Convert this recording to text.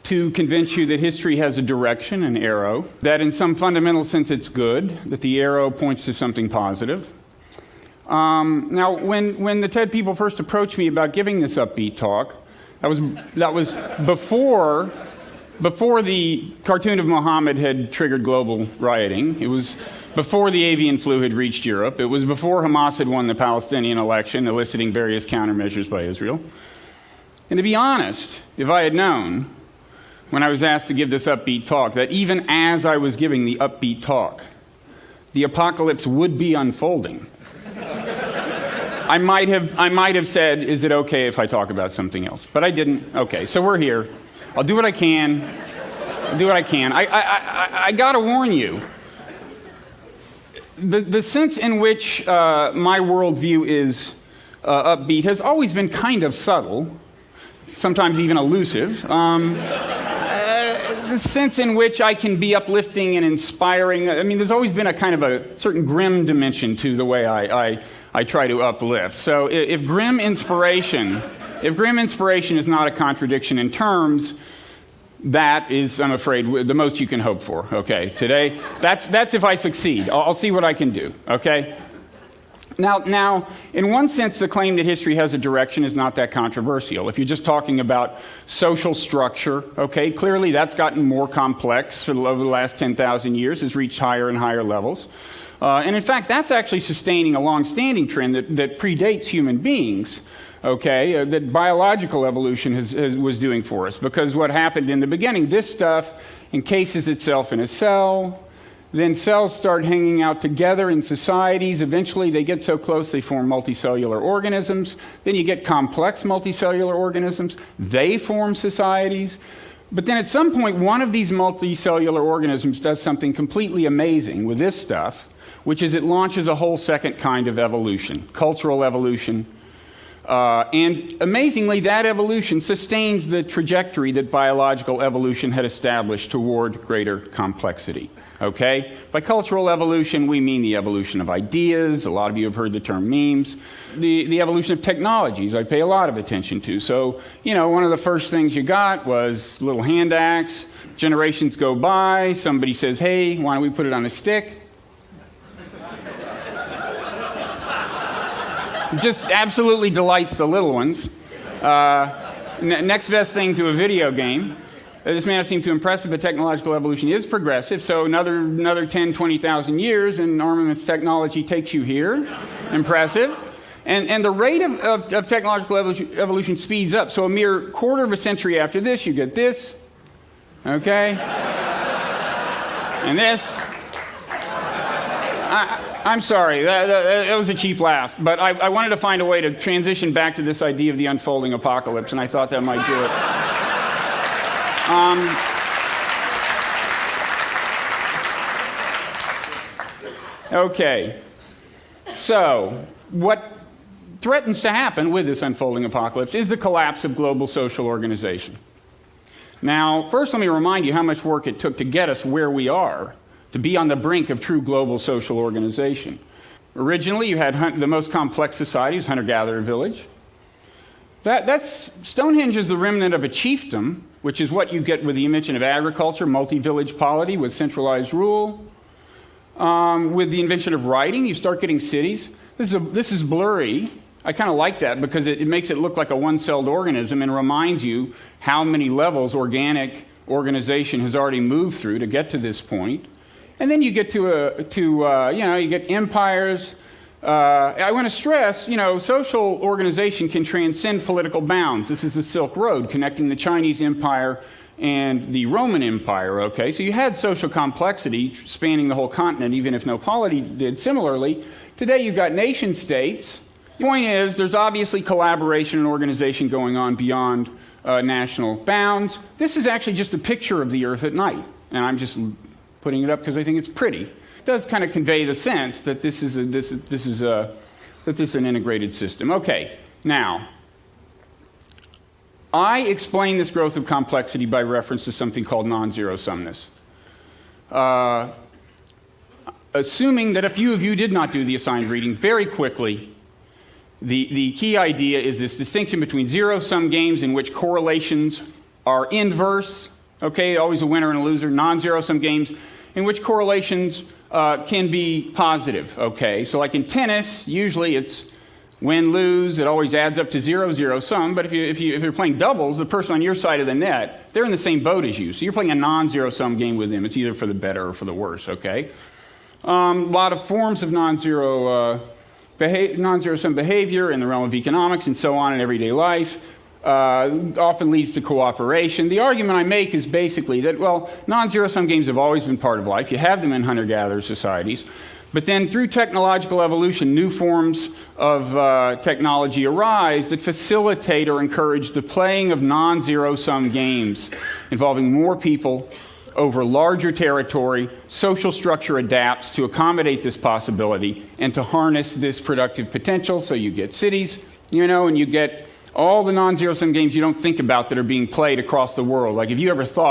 to convince you that history has a direction, an arrow, that in some fundamental sense it's good, that the arrow points to something positive. Now, when the TED people first approached me about giving this upbeat talk, that was before the cartoon of Muhammad had triggered global rioting. It was before the avian flu had reached Europe. It was before Hamas had won the Palestinian election, eliciting various countermeasures by Israel. And to be honest, if I had known, when I was asked to give this upbeat talk, that even as I was giving the upbeat talk, the apocalypse would be unfolding, I might have said, is it okay if I talk about something else? But I didn't. Okay, so we're here. I'll do what I can. I got to warn you. The sense in which my worldview is upbeat has always been kind of subtle, sometimes even elusive. The sense in which I can be uplifting and inspiring, I mean, there's always been a kind of a certain grim dimension to the way I try to uplift. So if grim inspiration is not a contradiction in terms, that is, I'm afraid, the most you can hope for, okay, today. That's if I succeed. I'll see what I can do, okay? Now, in one sense, the claim that history has a direction is not that controversial. If you're just talking about social structure, okay, clearly that's gotten more complex over the last 10,000 years, has reached higher and higher levels. And in fact, that's actually sustaining a long-standing trend that predates human beings, okay, that biological evolution was doing for us. Because what happened in the beginning, this stuff encases itself in a cell. Then cells start hanging out together in societies. Eventually, they get so close they form multicellular organisms. Then you get complex multicellular organisms. They form societies. But then at some point, one of these multicellular organisms does something completely amazing with this stuff, which is it launches a whole second kind of evolution, cultural evolution. And amazingly, that evolution sustains the trajectory that biological evolution had established toward greater complexity. Okay? By cultural evolution, we mean the evolution of ideas. A lot of you have heard the term memes. The evolution of technologies, I pay a lot of attention to. So, one of the first things you got was little hand axe. Generations go by. Somebody says, hey, why don't we put it on a stick? Just absolutely delights the little ones. Next best thing to a video game. This may not seem too impressive, but technological evolution is progressive. So another 10, 20,000 years, and armaments technology takes you here. Impressive. And the rate of technological evolution speeds up. So a mere quarter of a century after this, you get this. Okay? And this. I'm sorry, that was a cheap laugh. But I wanted to find a way to transition back to this idea of the unfolding apocalypse, and I thought that might do it. Okay, so what threatens to happen with this unfolding apocalypse is the collapse of global social organization. Now, first let me remind you how much work it took to get us where we are, to be on the brink of true global social organization. Originally, you had the most complex societies, hunter-gatherer village. That's Stonehenge is the remnant of a chiefdom, which is what you get with the invention of agriculture, multi-village polity with centralized rule. With the invention of writing, you start getting cities. This is blurry. I kind of like that because it makes it look like a one-celled organism and reminds you how many levels organic organization has already moved through to get to this point. And then you get you get empires. I want to stress, social organization can transcend political bounds. This is the Silk Road connecting the Chinese Empire and the Roman Empire, okay? So you had social complexity spanning the whole continent, even if no polity did. Similarly, today you've got nation states. The point is, there's obviously collaboration and organization going on beyond national bounds. This is actually just a picture of the Earth at night, and I'm just putting it up because I think it's pretty. It does kind of convey the sense that this is an integrated system. Okay, now, I explain this growth of complexity by reference to something called non-zero sumness. Assuming that a few of you did not do the assigned reading, very quickly, the key idea is this distinction between zero-sum games in which correlations are inverse Okay, always a winner and a loser. Non-zero-sum games in which correlations can be positive. Okay, so like in tennis, usually it's win-lose. It always adds up to zero-zero-sum. But if you're playing doubles, the person on your side of the net, they're in the same boat as you. So you're playing a non-zero-sum game with them. It's either for the better or for the worse. Okay. A lot of forms of non-zero-sum behavior in the realm of economics and so on in everyday life. Often leads to cooperation. The argument I make is basically that, well, non-zero-sum games have always been part of life. You have them in hunter-gatherer societies. But then through technological evolution, new forms of technology arise that facilitate or encourage the playing of non-zero-sum games involving more people over larger territory. Social structure adapts to accommodate this possibility and to harness this productive potential. So you get cities, and you get all the non-zero-sum games you don't think about that are being played across the world. Like, if you ever thought